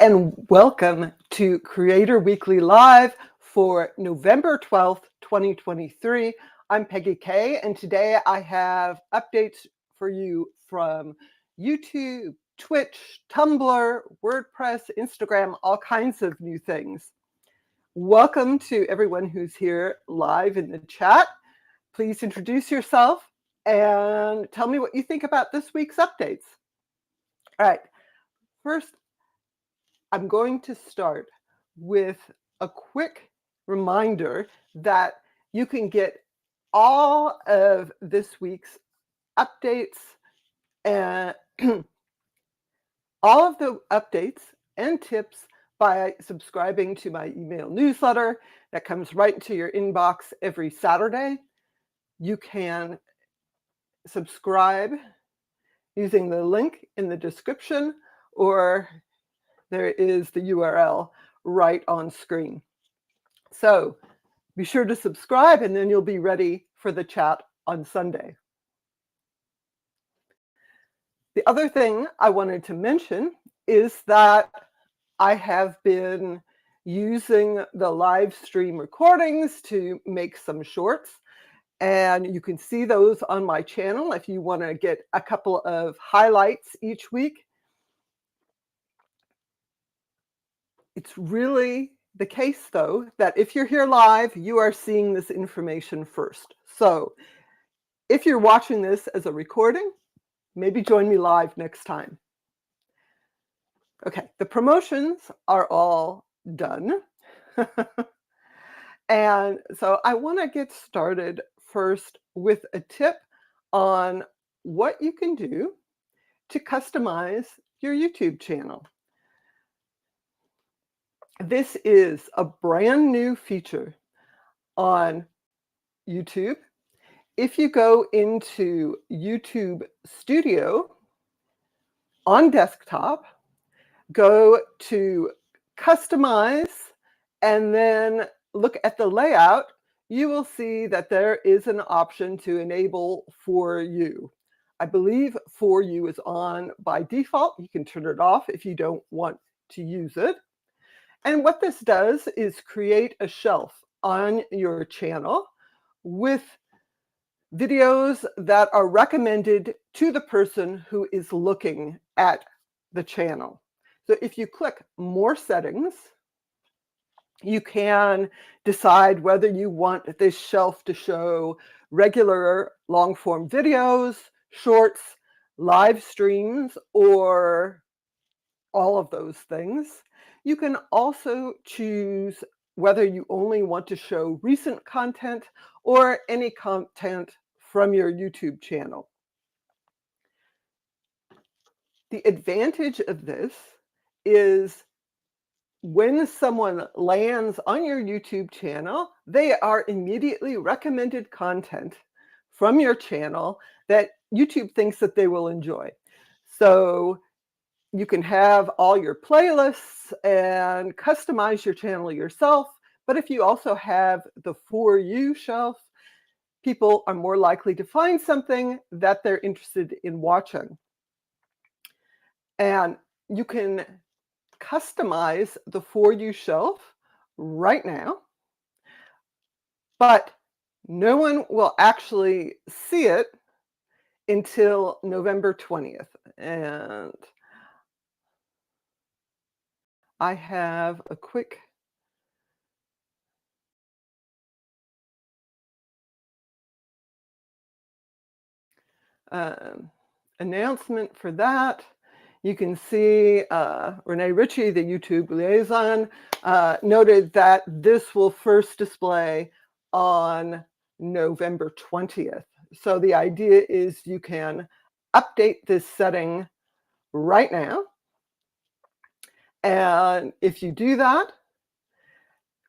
and welcome to Creator Weekly Live for November 12th, 2023. I'm Peggy Kay, and today I have updates for you from YouTube, Twitch, Tumblr, WordPress, Instagram, all kinds of new things. Welcome to everyone who's here live in the chat. Please introduce yourself and tell me what you think about this week's updates. All right, first, I'm going to start with a quick reminder that you can get all of this week's updates and all of the updates and tips by subscribing to my email newsletter that comes right into your inbox every Saturday. You can subscribe using the link in the description, or there is the URL right on screen. So be sure to subscribe, and then you'll be ready for the chat on Sunday. The other thing I wanted to mention is that I have been using the live stream recordings to make some shorts, and you can see those on my channel if you want to get a couple of highlights each week. It's really the case, though, that if you're here live, you are seeing this information first. So if you're watching this as a recording, maybe join me live next time. Okay, the promotions are all done. And so I want to get started first with a tip on what you can do to customize your YouTube channel. This is a brand new feature on YouTube. If you go into YouTube Studio on desktop, go to Customize, and then look at the layout, you will see that there is an option to enable For You. I believe For You is on by default. You can turn it off if you don't want to use it. And what this does is create a shelf on your channel with videos that are recommended to the person who is looking at the channel. So if you click More Settings, you can decide whether you want this shelf to show regular long-form videos, shorts, live streams, or all of those things. You can also choose whether you only want to show recent content or any content from your YouTube channel. The advantage of this is when someone lands on your YouTube channel, they are immediately recommended content from your channel that YouTube thinks that they will enjoy. So you can have all your playlists and customize your channel yourself, but if you also have the For You shelf, people are more likely to find something that they're interested in watching. And you can customize the For You shelf right now, but no one will actually see it until November 20th. And I have a quick announcement for that. You can see Renee Ritchie, the YouTube liaison, noted that this will first display on November 20th. So the idea is you can update this setting right now. And if you do that,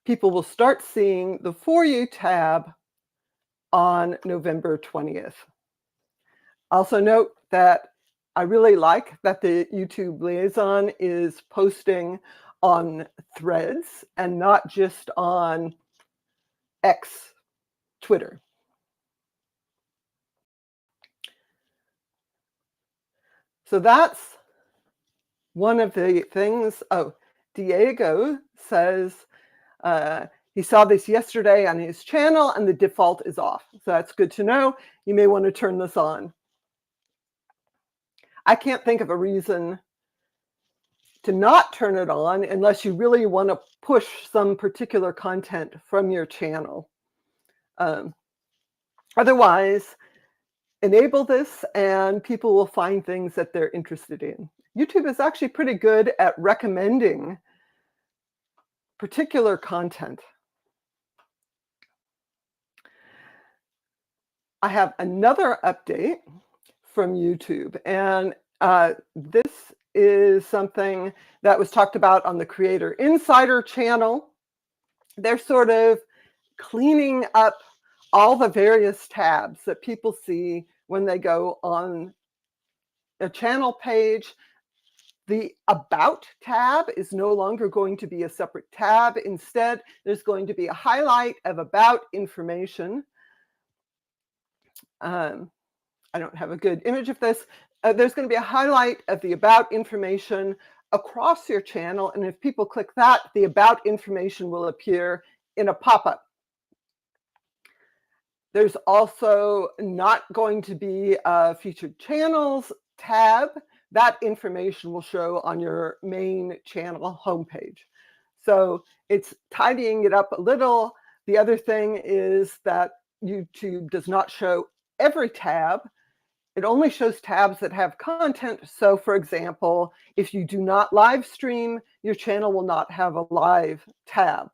people will start seeing the For You tab on November 20th. Also note that I really like that the YouTube liaison is posting on Threads and not just on X, Twitter. So that's one of the things. Oh, Diego says he saw this yesterday on his channel and the default is off. So that's good to know. You may want to turn this on. I can't think of a reason to not turn it on unless you really want to push some particular content from your channel. Otherwise, enable this and people will find things that they're interested in. YouTube is actually pretty good at recommending particular content. I have another update from YouTube, and this is something that was talked about on the Creator Insider channel. They're sort of cleaning up all the various tabs that people see when they go on a channel page. The About tab is no longer going to be a separate tab. Instead, there's going to be a highlight of about information. I don't have a good image of this. There's going to be a highlight of the about information across your channel. And if people click that, the about information will appear in a pop-up. There's also not going to be a featured channels tab. That information will show on your main channel homepage. So it's tidying it up a little. The other thing is that YouTube does not show every tab. It only shows tabs that have content. So for example, if you do not live stream, your channel will not have a live tab.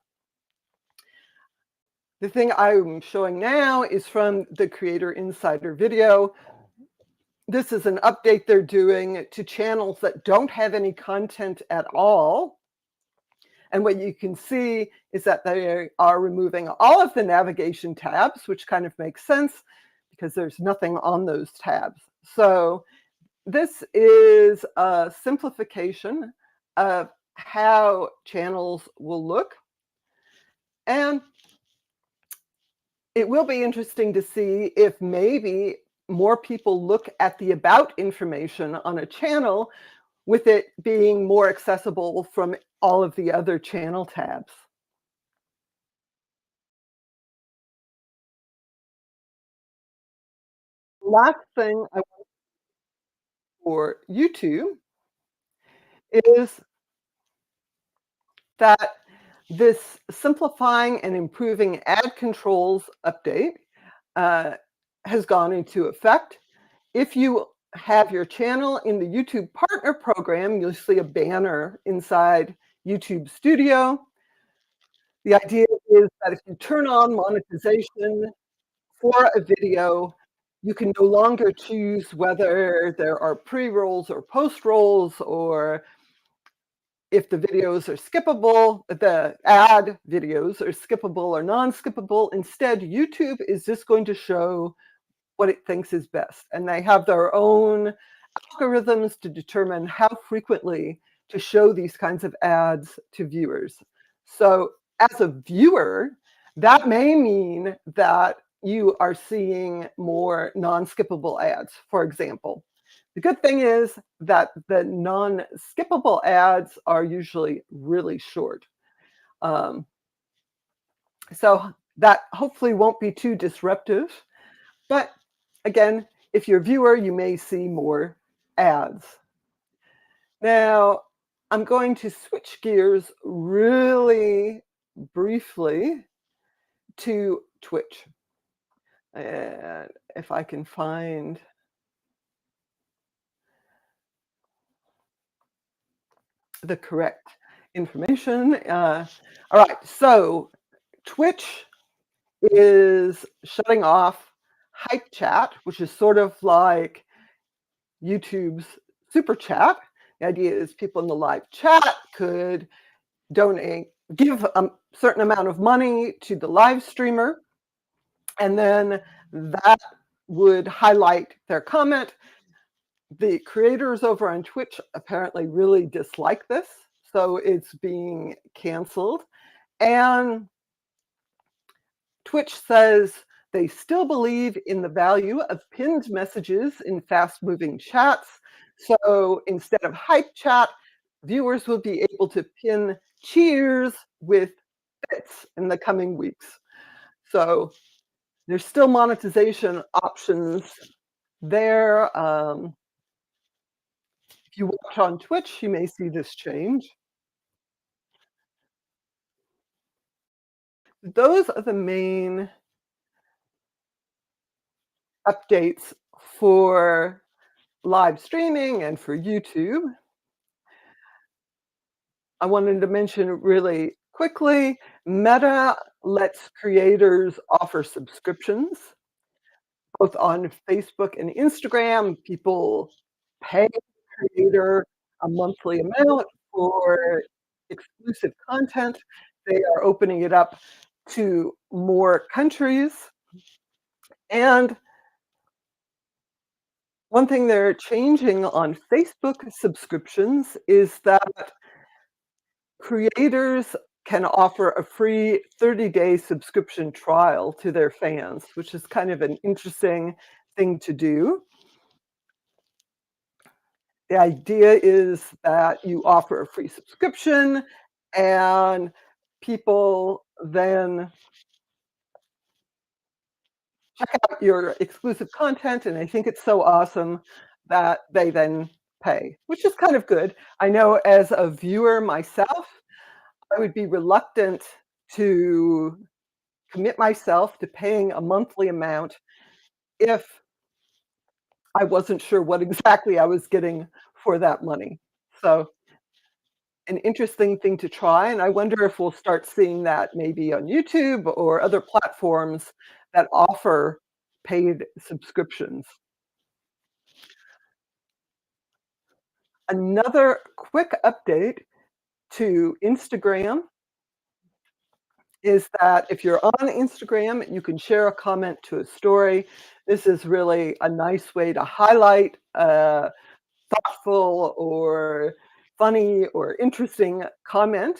The thing I'm showing now is from the Creator Insider video. This is an update they're doing to channels that don't have any content at all. And what you can see is that they are removing all of the navigation tabs, which kind of makes sense because there's nothing on those tabs. So this is a simplification of how channels will look. And it will be interesting to see if maybe more people look at the about information on a channel with it being more accessible from all of the other channel tabs. Last thing I want for YouTube is that this simplifying and improving ad controls update has gone into effect. If you have your channel in the YouTube Partner Program, you'll see a banner inside YouTube Studio. The idea is that if you turn on monetization for a video, you can no longer choose whether there are pre-rolls or post-rolls, or if the videos are skippable, the ad videos are skippable or non-skippable. Instead, YouTube is just going to show what it thinks is best. And they have their own algorithms to determine how frequently to show these kinds of ads to viewers. So as a viewer, that may mean that you are seeing more non-skippable ads, for example. The good thing is that the non-skippable ads are usually really short. So that hopefully won't be too disruptive. But again, if you're a viewer, you may see more ads. Now, I'm going to switch gears really briefly to Twitch. And if I can find the correct information. All right, so Twitch is shutting off Hype Chat, which is sort of like YouTube's Super Chat. The idea is people in the live chat could give a certain amount of money to the live streamer, and then that would highlight their comment. The creators over on Twitch apparently really dislike this, so it's being canceled. And Twitch says they still believe in the value of pinned messages in fast-moving chats. So instead of hype chat, viewers will be able to pin cheers with bits in the coming weeks. So there's still monetization options there. If you watch on Twitch, you may see this change. Those are the main updates for live streaming and for YouTube. I wanted to mention really quickly, Meta lets creators offer subscriptions, both on Facebook and Instagram. People pay the creator a monthly amount for exclusive content. They are opening it up to more countries. And one thing they're changing on Facebook subscriptions is that creators can offer a free 30-day subscription trial to their fans, which is kind of an interesting thing to do. The idea is that you offer a free subscription and people then check out your exclusive content, and I think it's so awesome that they then pay, which is kind of good. I know as a viewer myself, I would be reluctant to commit myself to paying a monthly amount if I wasn't sure what exactly I was getting for that money. So, an interesting thing to try, and I wonder if we'll start seeing that maybe on YouTube or other platforms that offer paid subscriptions. Another quick update to Instagram is that if you're on Instagram, you can share a comment to a story. This is really a nice way to highlight a thoughtful or funny or interesting comment.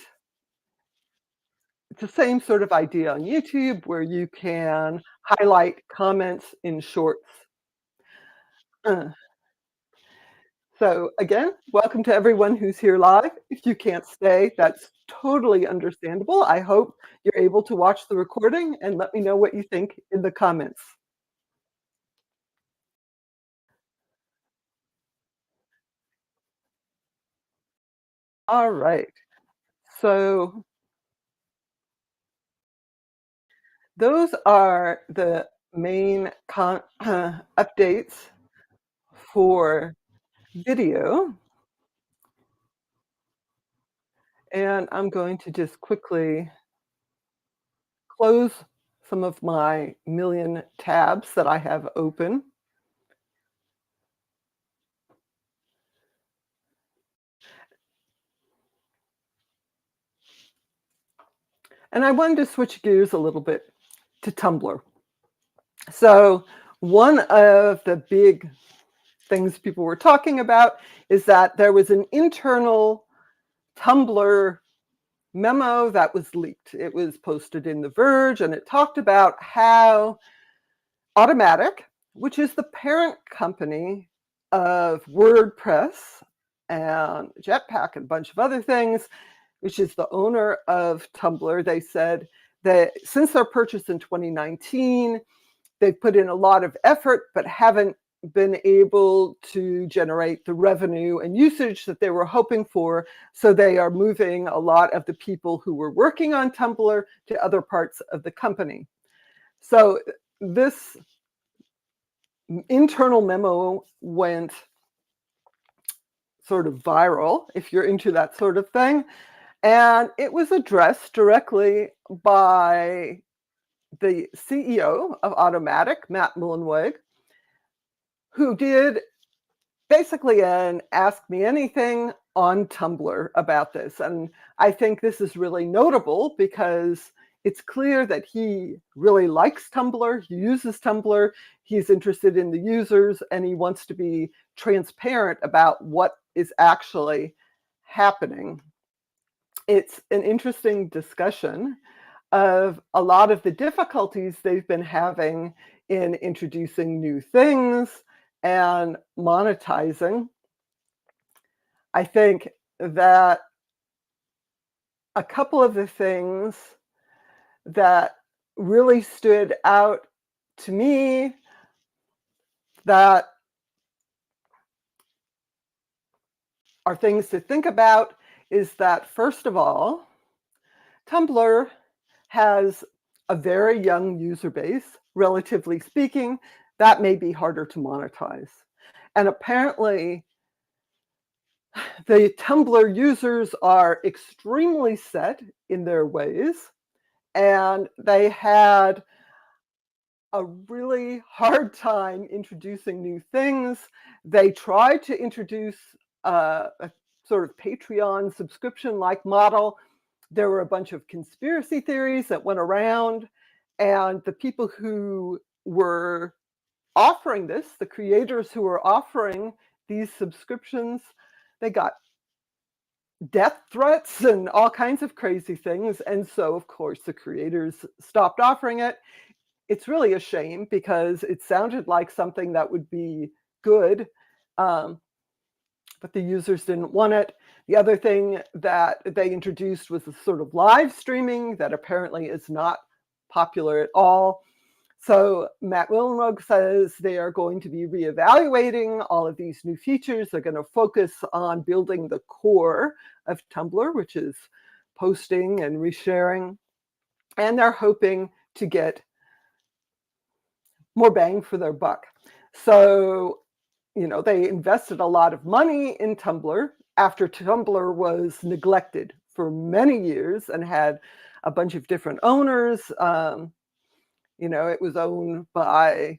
It's the same sort of idea on YouTube where you can highlight comments in shorts. Uh, So again, welcome to everyone who's here live. If you can't stay, that's totally understandable. I hope you're able to watch the recording and let me know what you think in the comments. All right. So those are the main updates for video. And I'm going to just quickly close some of my million tabs that I have open. And I wanted to switch gears a little bit to Tumblr. So one of the big things people were talking about is that there was an internal Tumblr memo that was leaked. It was posted in The Verge, and it talked about how Automatic, which is the parent company of WordPress and Jetpack and a bunch of other things, which is the owner of Tumblr, they said that since their purchase in 2019, they've put in a lot of effort, but haven't been able to generate the revenue and usage that they were hoping for. So they are moving a lot of the people who were working on Tumblr to other parts of the company. So this internal memo went sort of viral, if you're into that sort of thing. And it was addressed directly by the CEO of Automatic, Matt Mullenweg, who did basically an Ask Me Anything on Tumblr about this. And I think this is really notable because it's clear that he really likes Tumblr, he uses Tumblr, he's interested in the users, and he wants to be transparent about what is actually happening. It's an interesting discussion of a lot of the difficulties they've been having in introducing new things and monetizing. I think that a couple of the things that really stood out to me that are things to think about is that, first of all, Tumblr has a very young user base, relatively speaking. That may be harder to monetize. And apparently, the Tumblr users are extremely set in their ways, and they had a really hard time introducing new things. They tried to introduce a sort of Patreon subscription-like model. There were a bunch of conspiracy theories that went around, and the people who were offering this, the creators who were offering these subscriptions, they got death threats and all kinds of crazy things. And so, of course, the creators stopped offering it. It's really a shame because it sounded like something that would be good, but the users didn't want it. The other thing that they introduced was a sort of live streaming that apparently is not popular at all. So Matt Willenrug says they are going to be reevaluating all of these new features. They're going to focus on building the core of Tumblr, which is posting and resharing. And they're hoping to get more bang for their buck. So, they invested a lot of money in Tumblr after Tumblr was neglected for many years and had a bunch of different owners. It was owned by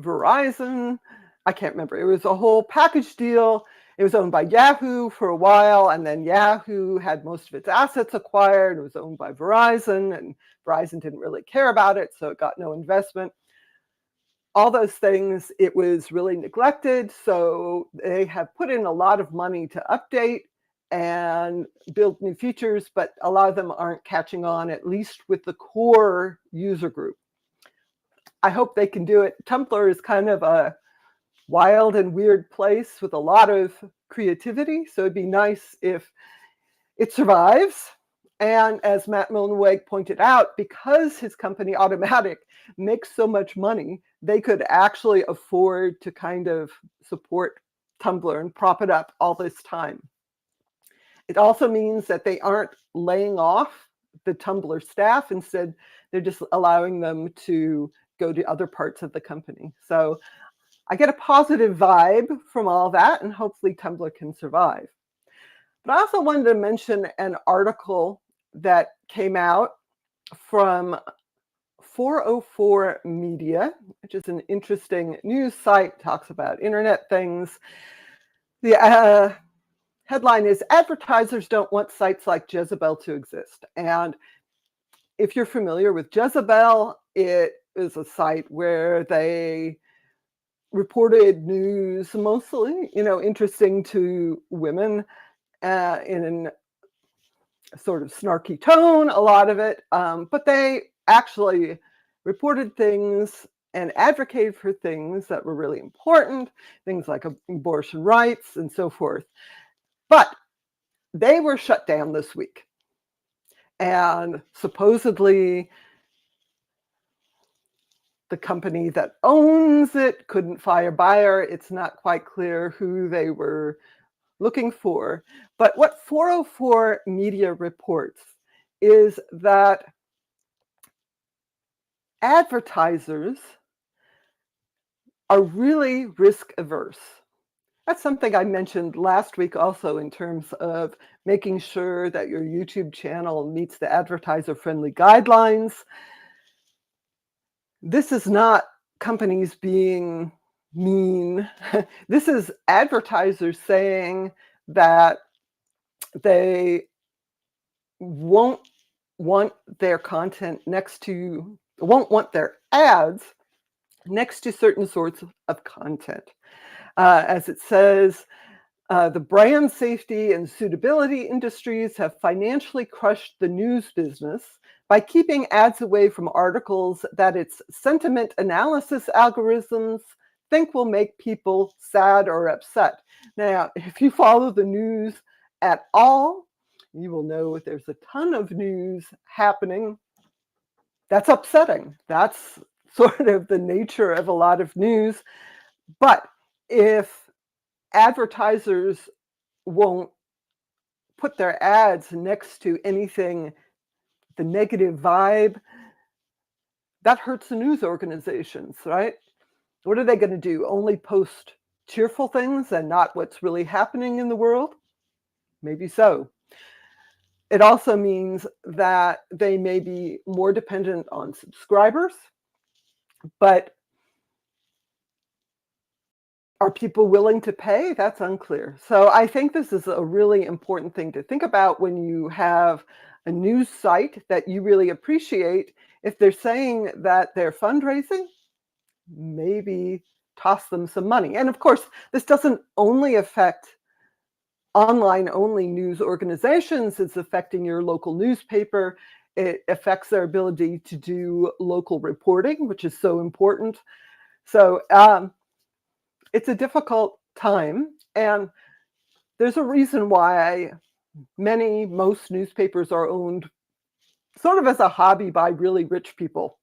Verizon. I can't remember. It was a whole package deal. It was owned by Yahoo for a while, and then Yahoo had most of its assets acquired. It was owned by Verizon, and Verizon didn't really care about it, so it got no investment. All those things, it was really neglected, so they have put in a lot of money to update and build new features, but a lot of them aren't catching on, at least with the core user group. I hope they can do it. Tumblr is kind of a wild and weird place with a lot of creativity, so it'd be nice if it survives. And as Matt Mullenweg pointed out, because his company Automatic makes so much money, they could actually afford to kind of support Tumblr and prop it up all this time. It also means that they aren't laying off the Tumblr staff. Instead, they're just allowing them to go to other parts of the company. So I get a positive vibe from all that, and hopefully Tumblr can survive. But I also wanted to mention an article that came out from 404 Media, which is an interesting news site, talks about internet things. The headline is, "Advertisers don't want sites like Jezebel to exist." And if you're familiar with Jezebel, it is a site where they reported news, mostly, interesting to women, in a sort of snarky tone, a lot of it. But they actually reported things and advocated for things that were really important, things like abortion rights and so forth. But they were shut down this week. And supposedly the company that owns it couldn't fire a buyer. It's not quite clear who they were looking for. But what 404 Media reports is that advertisers are really risk averse. That's something I mentioned last week also in terms of making sure that your YouTube channel meets the advertiser-friendly guidelines. This is not companies being mean. This is advertisers saying that they won't want their content won't want their ads next to certain sorts of content. As it says, the brand safety and suitability industries have financially crushed the news business by keeping ads away from articles that its sentiment analysis algorithms think will make people sad or upset. Now, if you follow the news at all, you will know there's a ton of news happening. That's upsetting. That's sort of the nature of a lot of news. But if advertisers won't put their ads next to anything, the negative vibe, that hurts the news organizations, right? What are they going to do? Only post cheerful things and not what's really happening in the world? Maybe so. It also means that they may be more dependent on subscribers, but are people willing to pay? That's unclear. So I think this is a really important thing to think about when you have a news site that you really appreciate. If they're saying that they're fundraising, maybe toss them some money. And of course, this doesn't only affect online-only news organizations. It's affecting your local newspaper. It affects their ability to do local reporting, which is so important. So it's a difficult time, and there's a reason why most newspapers are owned sort of as a hobby by really rich people.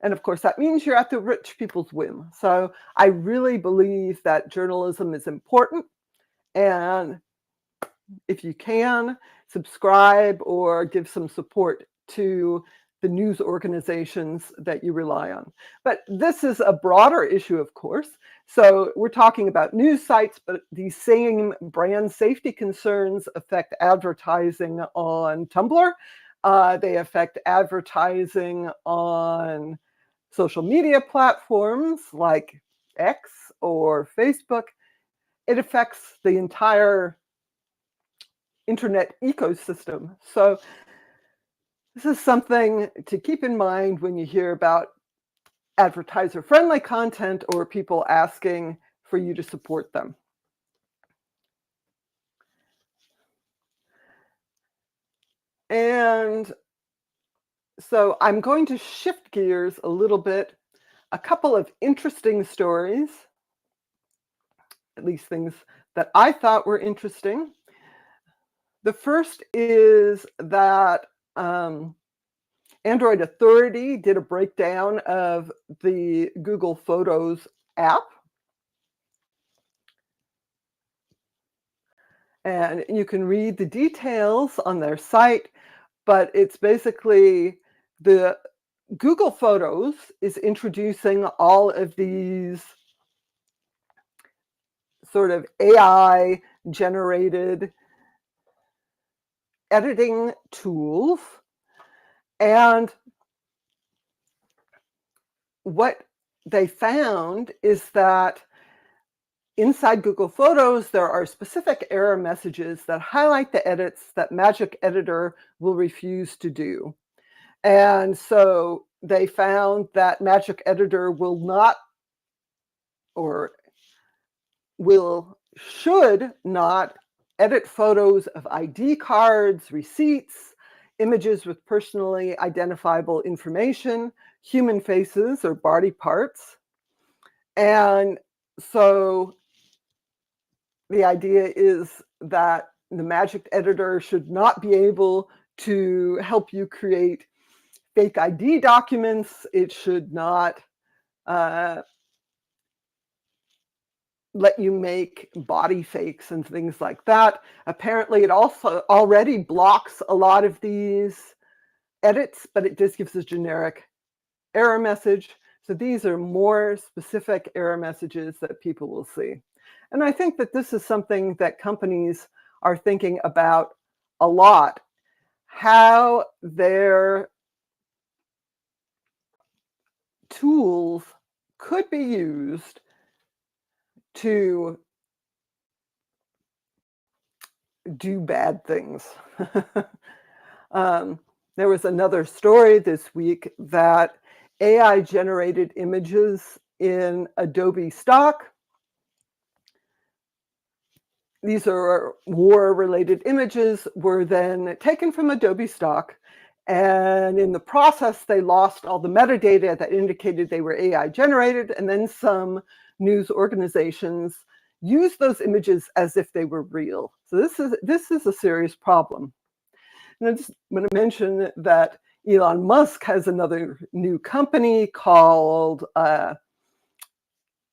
And of course, that means you're at the rich people's whim. So I really believe that journalism is important. And if you can, subscribe or give some support to the news organizations that you rely on. But this is a broader issue, of course. So we're talking about news sites, but these same brand safety concerns affect advertising on Tumblr. They affect advertising on social media platforms like X or Facebook. It affects the entire internet ecosystem. So this is something to keep in mind when you hear about advertiser-friendly content or people asking for you to support them. And so I'm going to shift gears a little bit. A couple of interesting stories, at least things that I thought were interesting. The first is that Android Authority did a breakdown of the Google Photos app. And you can read the details on their site, but it's basically the Google Photos is introducing all of these sort of AI generated editing tools. And what they found is that inside Google Photos, there are specific error messages that highlight the edits that Magic Editor will refuse to do. And so they found that Magic Editor will not, or should not edit photos of ID cards, receipts, images with personally identifiable information, human faces or body parts. And so the idea is that the Magic Editor should not be able to help you create fake ID documents. It should not let you make body fakes and things like that. Apparently, it also already blocks a lot of these edits, but it just gives a generic error message. So these are more specific error messages that people will see. And I think that this is something that companies are thinking about a lot, how their tools could be used to do bad things. There was another story this week that AI generated images in Adobe stock. These are war-related images were then taken from Adobe stock, and in the process, they lost all the metadata that indicated they were AI generated, and then some news organizations use those images as if they were real. So this is a serious problem. And I just want to mention that Elon Musk has another new company called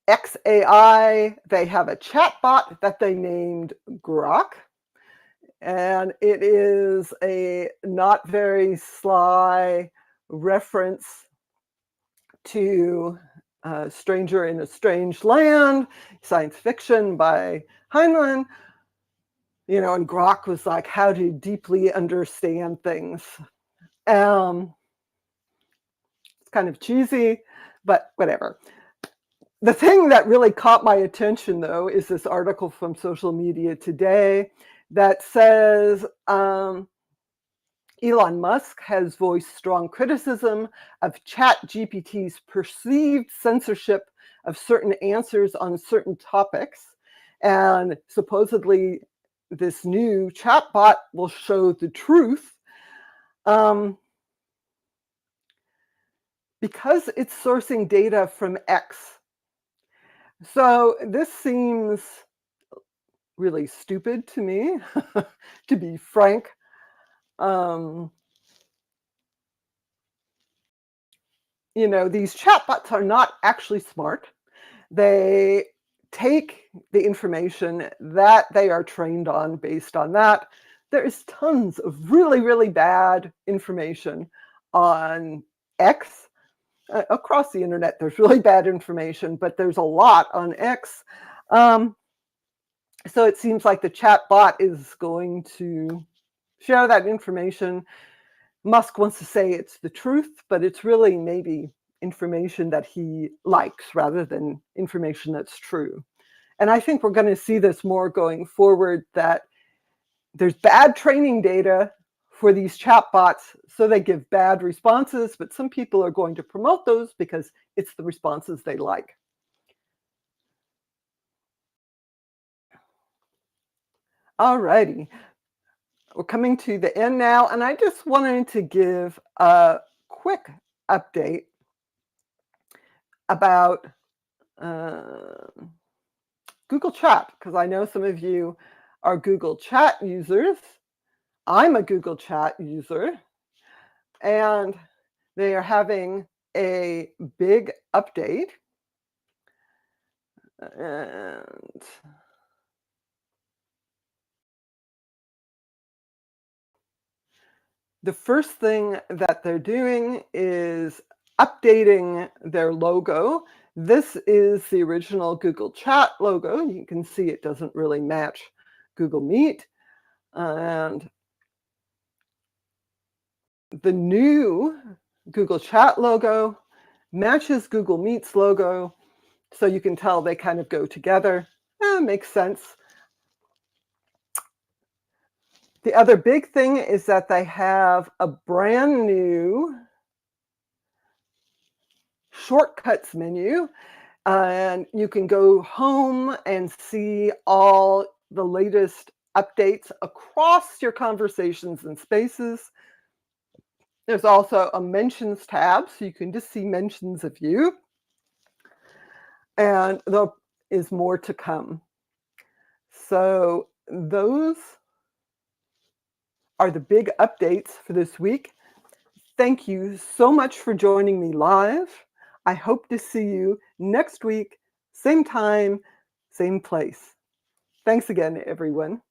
XAI. They have a chatbot that they named Grok. And it is a not very sly reference to Stranger in a Strange Land, science fiction by Heinlein. And Grok was like, how to deeply understand things. It's kind of cheesy, but whatever. The thing that really caught my attention, though, is this article from Social Media Today that says Elon Musk has voiced strong criticism of ChatGPT's perceived censorship of certain answers on certain topics. And supposedly, this new chatbot will show the truth because it's sourcing data from X. So this seems really stupid to me, to be frank. These chatbots are not actually smart. They take the information that they are trained on based on that. There is tons of really, really bad information on X. Across the internet, there's really bad information, but there's a lot on X. So it seems like the chatbot is going to share that information. Musk wants to say it's the truth, but it's really maybe information that he likes rather than information that's true. And I think we're going to see this more going forward, that there's bad training data for these chatbots, so they give bad responses, but some people are going to promote those because it's the responses they like. All righty. We're coming to the end now, and I just wanted to give a quick update about Google Chat, because I know some of you are Google Chat users. I'm a Google Chat user, and they are having a big update. And the first thing that they're doing is updating their logo. This is the original Google Chat logo. You can see it doesn't really match Google Meet. And the new Google Chat logo matches Google Meet's logo. So you can tell they kind of go together. Makes sense. The other big thing is that they have a brand new shortcuts menu, and you can go home and see all the latest updates across your conversations and spaces. There's also a mentions tab, so you can just see mentions of you. And there is more to come. So those are the big updates for this week. Thank you so much for joining me live. I hope to see you next week, same time, same place. Thanks again, everyone.